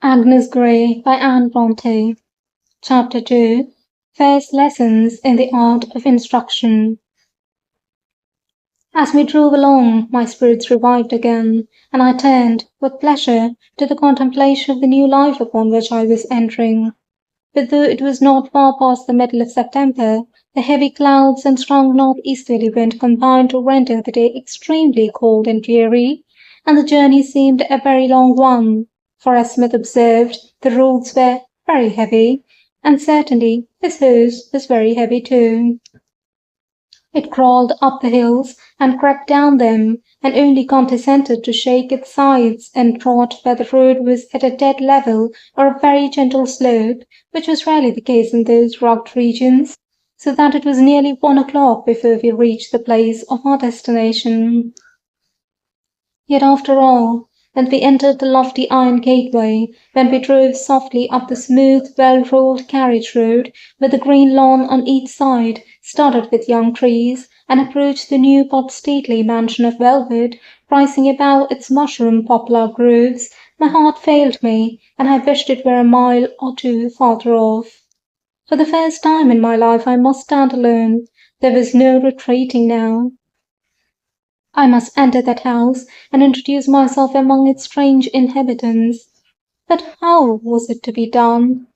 Agnes Grey by Anne Brontë. Chapter 2. First Lessons in the Art of Instruction. As we drove along, my spirits revived again, and I turned, with pleasure, to the contemplation of the new life upon which I was entering. But though it was not far past the middle of September, the heavy clouds and strong north-easterly wind combined to render the day extremely cold and dreary, and the journey seemed a very long one, for as Smith observed, the roads were very heavy, and certainly his horse was very heavy too. It crawled up the hills and crept down them, and only condescended to shake its sides and trot where the road was at a dead level or a very gentle slope, which was rarely the case in those rugged regions, so that it was nearly 1 o'clock before we reached the place of our destination. Yet after all, when we entered the lofty iron gateway, when we drove softly up the smooth, well-rolled carriage road, with the green lawn on each side, studded with young trees, and approached the new but stately mansion of velvet, rising above its mushroom poplar groves, my heart failed me, and I wished it were a mile or two farther off. For the first time in my life I must stand alone. There was no retreating now. I must enter that house and introduce myself among its strange inhabitants. But how was it to be done?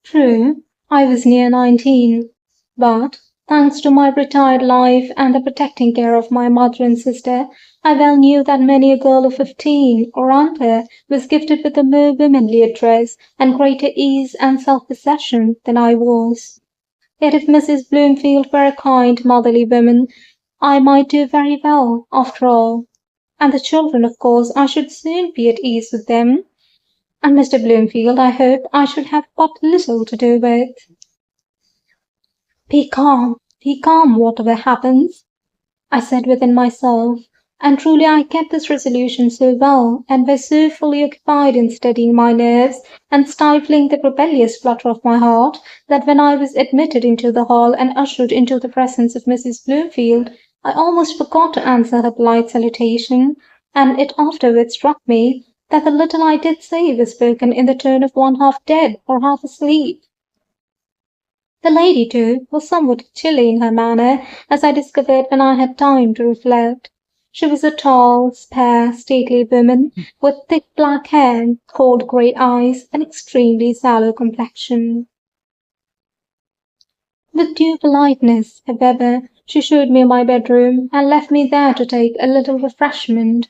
True, I was near 19, but, thanks to my retired life and the protecting care of my mother and sister, I well knew that many a girl of 15 or under was gifted with a more womanly address and greater ease and self-possession than I was. Yet if Mrs. Bloomfield were a kind, motherly woman, I might do very well, after all. And the children, of course, I should soon be at ease with them. And Mr. Bloomfield, I hoped I should have but little to do with. Be calm, whatever happens, I said within myself, and truly I kept this resolution so well, and was so fully occupied in steadying my nerves and stifling the rebellious flutter of my heart, that when I was admitted into the hall and ushered into the presence of Mrs. Bloomfield, I almost forgot to answer her polite salutation, and it afterwards struck me that the little I did say was spoken in the tone of one half dead or half asleep. The lady, too, was somewhat chilly in her manner, as I discovered when I had time to reflect. She was a tall, spare, stately woman, with thick black hair, cold grey eyes, and extremely sallow complexion. With due politeness, however, she showed me my bedroom, and left me there to take a little refreshment.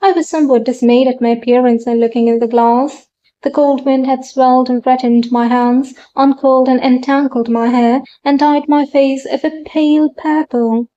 I was somewhat dismayed at my appearance on looking in the glass. The cold wind had swelled and reddened my hands, uncurled and entangled my hair, and dyed my face of a pale purple.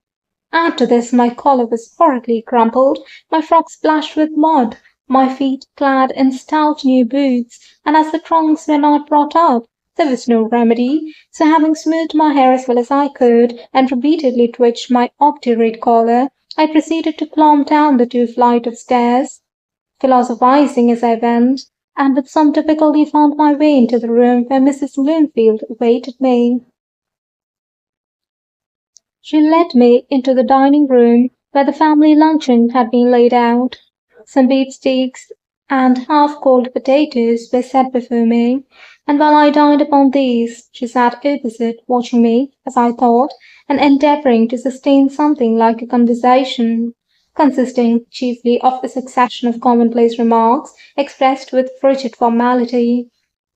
Add to this my collar was horridly crumpled, my frock splashed with mud, my feet clad in stout new boots, and as the trunks were not brought up, there was no remedy, so having smoothed my hair as well as I could, and repeatedly twitched my obdurate collar, I proceeded to climb down the 2 flights of stairs, philosophizing as I went, and with some difficulty found my way into the room where Mrs. Bloomfield awaited me. She led me into the dining room, where the family luncheon had been laid out. Some beefsteaks and half-cold potatoes were set before me, and while I dined upon these, she sat opposite, watching me, as I thought, and endeavouring to sustain something like a conversation, consisting chiefly of a succession of commonplace remarks expressed with frigid formality.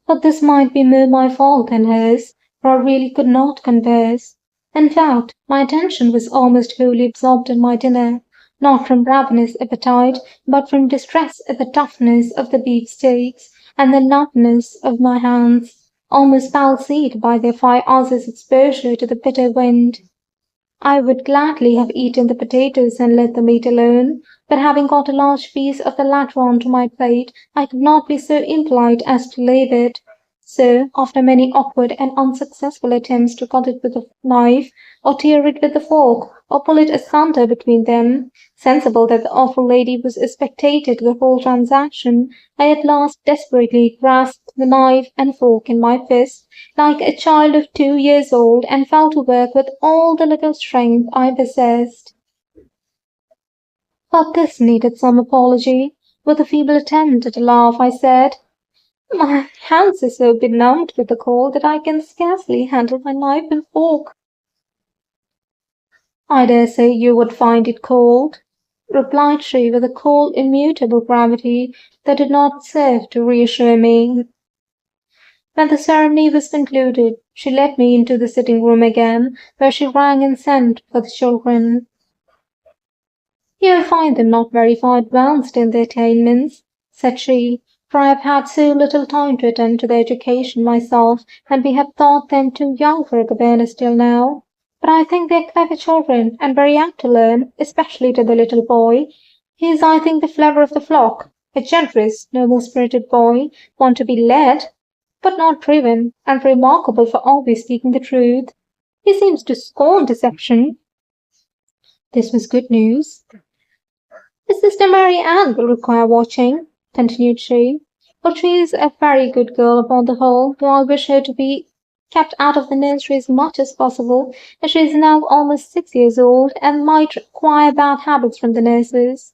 But this might be more my fault than hers, for I really could not converse. In fact, my attention was almost wholly absorbed in my dinner, not from ravenous appetite, but from distress at the toughness of the beefsteaks and the numbness of my hands, almost palsied by their 5 hours' exposure to the bitter wind. I would gladly have eaten the potatoes and let the meat alone, but having got a large piece of the latter onto my plate, I could not be so impolite as to leave it. So, after many awkward and unsuccessful attempts to cut it with a knife, or tear it with a fork, or pull it asunder between them, sensible that the awful lady was a spectator to the whole transaction, I at last desperately grasped the knife and fork in my fist, like a child of 2 years old, and fell to work with all the little strength I possessed. But this needed some apology. With a feeble attempt at a laugh, I said, My hands are so benumbed with the cold that I can scarcely handle my knife and fork. I dare say you would find it cold, replied she with a cold, immutable gravity that did not serve to reassure me. When the ceremony was concluded, she led me into the sitting-room again, where she rang and sent for the children. "You'll find them not very far advanced in their attainments," said she, "for I have had so little time to attend to their education myself, and we have thought them too young for a governess till now. But I think they are clever children, and very apt to learn, especially to the little boy. He is, I think, the flower of the flock, a generous, noble-spirited boy, one to be led, but not driven, and remarkable for always speaking the truth. He seems to scorn deception." This was good news. "His sister Mary Ann will require watching," continued she, "for she is a very good girl upon the whole, though I wish her to be kept out of the nursery as much as possible, as she is now almost 6 years old, and might acquire bad habits from the nurses.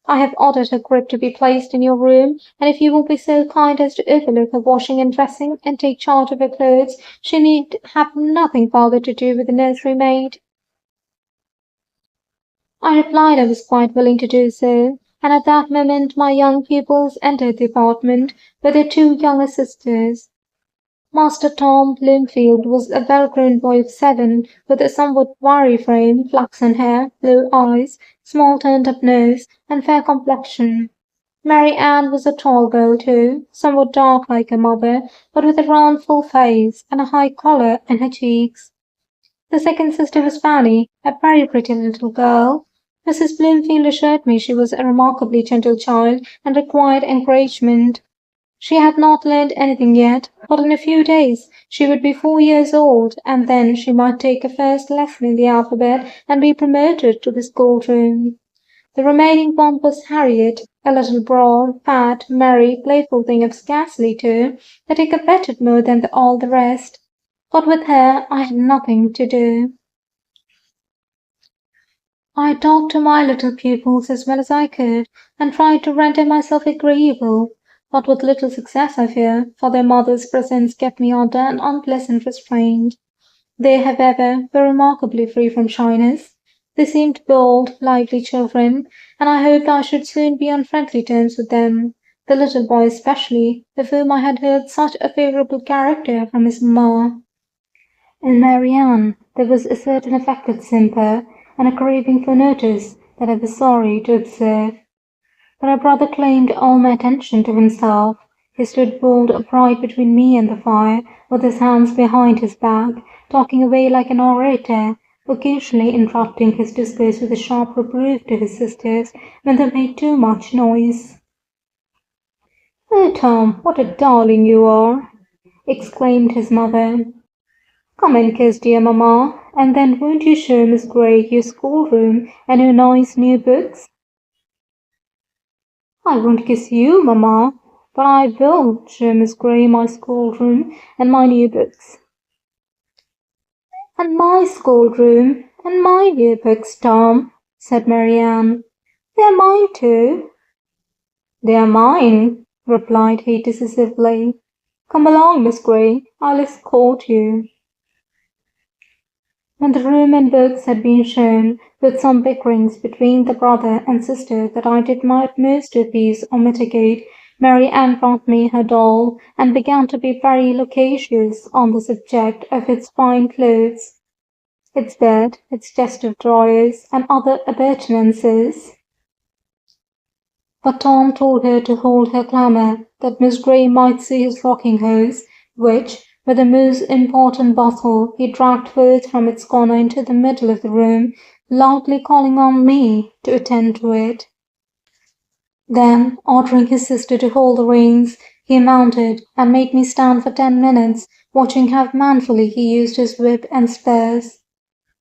I have ordered her crib to be placed in your room, and if you will be so kind as to overlook her washing and dressing, and take charge of her clothes, she need have nothing farther to do with the nursery maid." I replied I was quite willing to do so, and at that moment my young pupils entered the apartment with their two younger sisters. Master Tom Bloomfield was a well-grown boy of 7, with a somewhat wiry frame, flaxen hair, blue eyes, small turned-up nose, and fair complexion. Mary Ann was a tall girl too, somewhat dark like her mother, but with a round full face, and a high colour in her cheeks. The second sister was Fanny, a very pretty little girl. Mrs. Bloomfield assured me she was a remarkably gentle child, and required encouragement. She had not learned anything yet, but in a few days she would be 4 years old, and then she might take a first lesson in the alphabet and be promoted to the schoolroom. The remaining one was Harriet, a little broad, fat, merry, playful thing of scarcely 2, that I coveted more than all the rest. But with her I had nothing to do. I talked to my little pupils as well as I could, and tried to render myself agreeable, but with little success, I fear, for their mother's presence kept me under an unpleasant restraint. They, however, were remarkably free from shyness. They seemed bold, lively children, and I hoped I should soon be on friendly terms with them, the little boy especially, of whom I had heard such a favourable character from his mamma. In Mary Ann there was a certain affected simper, and a craving for notice that I was sorry to observe. But her brother claimed all my attention to himself. He stood bolt upright between me and the fire, with his hands behind his back, talking away like an orator, occasionally interrupting his discourse with a sharp reproof to his sisters when they made too much noise. "Oh, Tom, what a darling you are!" exclaimed his mother. "Come and kiss dear mamma, and then won't you show Miss Grey your schoolroom and your nice new books?" "I won't kiss you, mamma, but I will show Miss Grey my schoolroom and my new books." "And my schoolroom and my new books, Tom," said Mary Ann. "They're mine too." "They're mine," replied he decisively. "Come along, Miss Grey, I'll escort you." When the room and books had been shown, with some bickerings between the brother and sister that I did my utmost to appease or mitigate, Mary Ann brought me her doll, and began to be very loquacious on the subject of its fine clothes, its bed, its chest of drawers, and other appurtenances. But Tom told her to hold her clamour, that Miss Grey might see his rocking-horse, which, with a most important bustle, he dragged forth from its corner into the middle of the room, loudly calling on me to attend to it. Then, ordering his sister to hold the reins, he mounted, and made me stand for 10 minutes, watching how manfully he used his whip and spurs.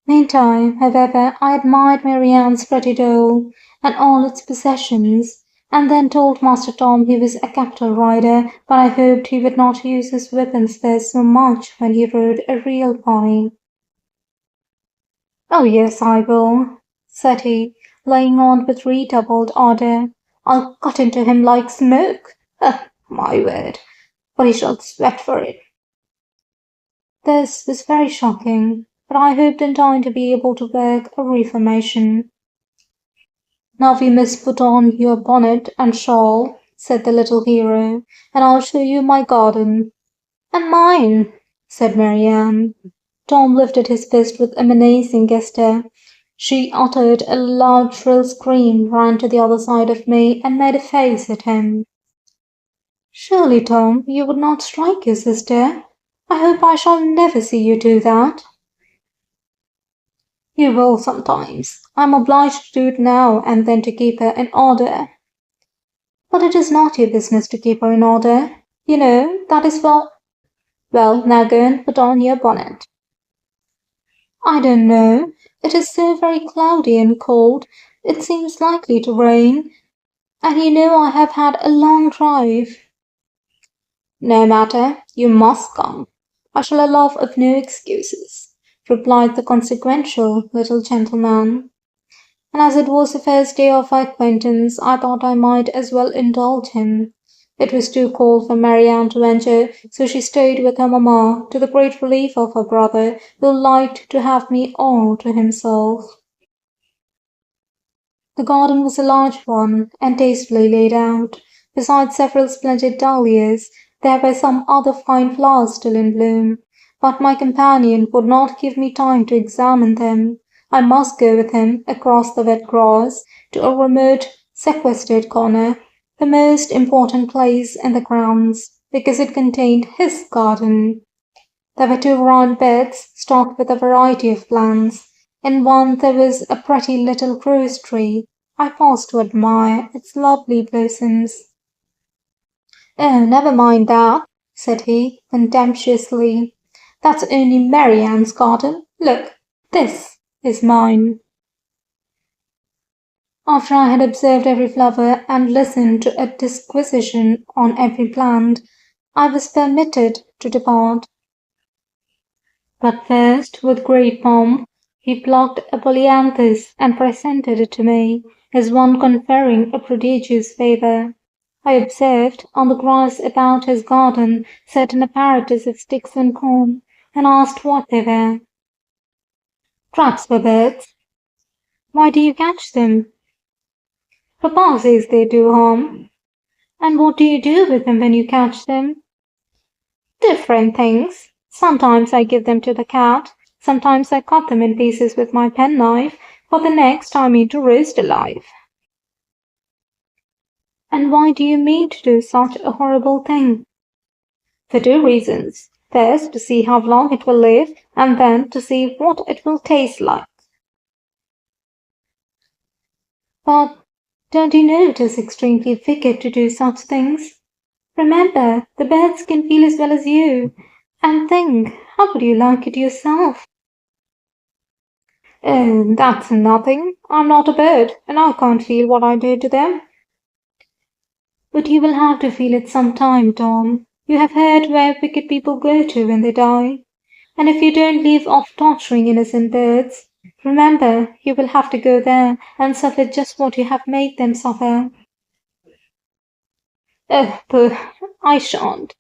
Meantime, however, I admired Mary Ann's pretty doll, and all its possessions, and then told Master Tom he was a capital rider, but I hoped he would not use his whip and spurs so much when he rode a real pony. "Oh, yes, I will," said he, laying on with redoubled ardour. "I'll cut into him like smoke. My word! but he shall sweat for it." This was very shocking, but I hoped in time to be able to work a reformation. "Now we must put on your bonnet and shawl," said the little hero, "and I'll show you my garden." "And mine," said Marianne. Tom lifted his fist with a menacing gesture. She uttered a loud shrill scream, ran to the other side of me, and made a face at him. "Surely, Tom, you would not strike your sister? I hope I shall never see you do that." "You will sometimes. I am obliged to do it now and then to keep her in order." "But it is not your business to keep her in order. You know, that is for— Well, now go and put on your bonnet." "I don't know. It is so very cloudy and cold. It seems likely to rain. And you know I have had a long drive." "No matter. You must come. I shall allow of no excuses," replied the consequential little gentleman. And as it was the first day of our acquaintance, I thought I might as well indulge him. It was too cold for Marianne to venture, so she stayed with her mamma, to the great relief of her brother, who liked to have me all to himself. The garden was a large one, and tastefully laid out. Besides several splendid dahlias, there were some other fine flowers still in bloom, but my companion would not give me time to examine them. I must go with him across the wet grass to a remote, sequestered corner, the most important place in the grounds, because it contained his garden. There were 2 round beds stocked with a variety of plants. In one there was a pretty little rose tree. I paused to admire its lovely blossoms. "Oh, never mind that," said he, contemptuously. "That's only Marianne's garden. Look, this is mine." After I had observed every flower and listened to a disquisition on every plant, I was permitted to depart. But first, with great pomp, he plucked a polyanthus and presented it to me, as one conferring a prodigious favour. I observed, on the grass about his garden, certain apparatus of sticks and corn, and asked what they were. "Traps for birds." "Why do you catch them?" "Papa says they do harm." "And what do you do with them when you catch them?" "Different things. Sometimes I give them to the cat, sometimes I cut them in pieces with my penknife, for the next I mean to roast alive." "And why do you mean to do such a horrible thing?" "For 2 reasons. First, to see how long it will live, and then to see what it will taste like." "But don't you know it is extremely wicked to do such things? Remember, the birds can feel as well as you. And think, how would you like it yourself?" "Oh, that's nothing. I'm not a bird, and I can't feel what I do to them." "But you will have to feel it some time, Tom. You have heard where wicked people go to when they die. And if you don't leave off torturing innocent birds, remember you will have to go there and suffer just what you have made them suffer." "Oh, pooh, I shan't.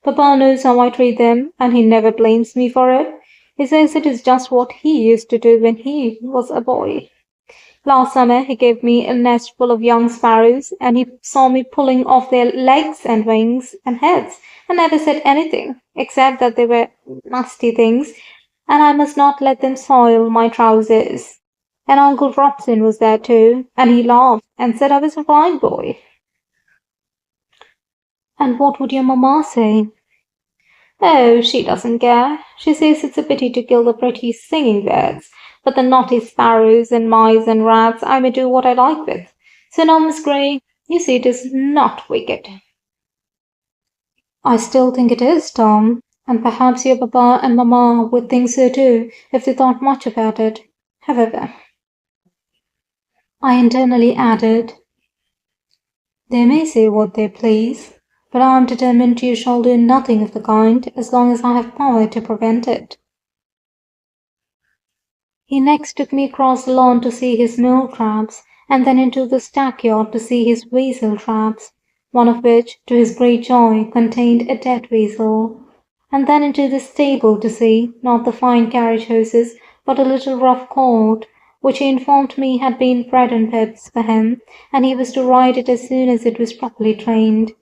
Papa knows how I treat them, and he never blames me for it. He says it is just what he used to do when he was a boy. Last summer he gave me a nest full of young sparrows, and he saw me pulling off their legs and wings and heads, and never said anything, except that they were nasty things, and I must not let them soil my trousers. And Uncle Robson was there too, and he laughed and said I was a fine boy." "And what would your mamma say?" "Oh, she doesn't care. She says it's a pity to kill the pretty singing birds, but the naughty sparrows and mice and rats I may do what I like with. So now, Miss Grey, you see it is not wicked." "I still think it is, Tom, and perhaps your papa and mamma would think so too, if they thought much about it. However," I internally added, "they may say what they please, but I am determined you shall do nothing of the kind as long as I have power to prevent it." He next took me across the lawn to see his mole traps, and then into the stackyard to see his weasel traps. one of which, to his great joy, contained a dead weasel, and then into the stable to see, not the fine carriage horses, but a little rough colt, which he informed me had been bred on purpose for him, and he was to ride it as soon as it was properly trained.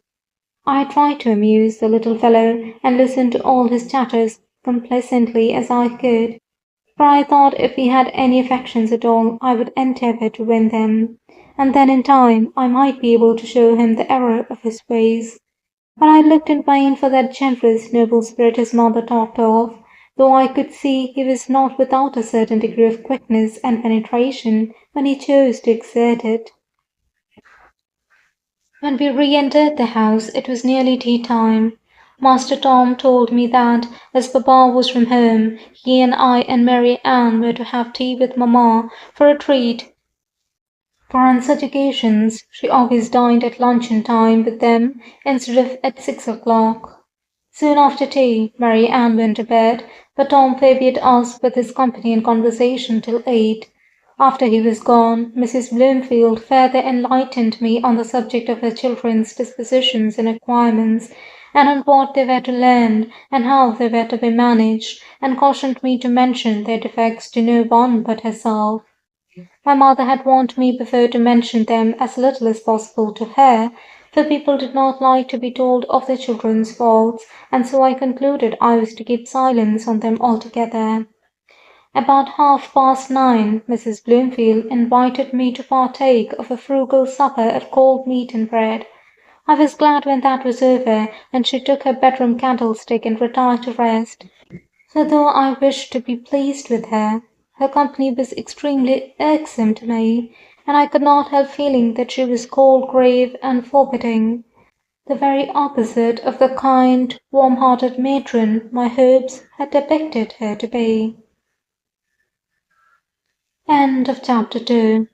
I tried to amuse the little fellow, and listened to all his chatter as complacently as I could, for I thought if he had any affections at all I would endeavour to win them, and then in time I might be able to show him the error of his ways. But I looked in vain for that generous, noble spirit his mother talked of, though I could see he was not without a certain degree of quickness and penetration when he chose to exert it. When we re-entered the house it was nearly tea time. Master Tom told me that, as papa was from home, he and I and Mary Ann were to have tea with mamma for a treat, for on such occasions she always dined at luncheon time with them instead of at 6 o'clock. Soon after tea, Mary Ann went to bed, but Tom favoured us with his company and conversation till 8. After he was gone, Mrs. Bloomfield further enlightened me on the subject of her children's dispositions and acquirements, and on what they were to learn, and how they were to be managed, and cautioned me to mention their defects to no one but herself. My mother had warned me before to mention them as little as possible to her, for people did not like to be told of their children's faults, and so I concluded I was to keep silence on them altogether. About 9:30, Mrs. Bloomfield invited me to partake of a frugal supper of cold meat and bread. I was glad when that was over, and she took her bedroom candlestick and retired to rest, for though I wished to be pleased with her, her company was extremely irksome to me, and I could not help feeling that she was cold, grave, and forbidding, the very opposite of the kind, warm-hearted matron my hopes had depicted her to be. End of chapter 2.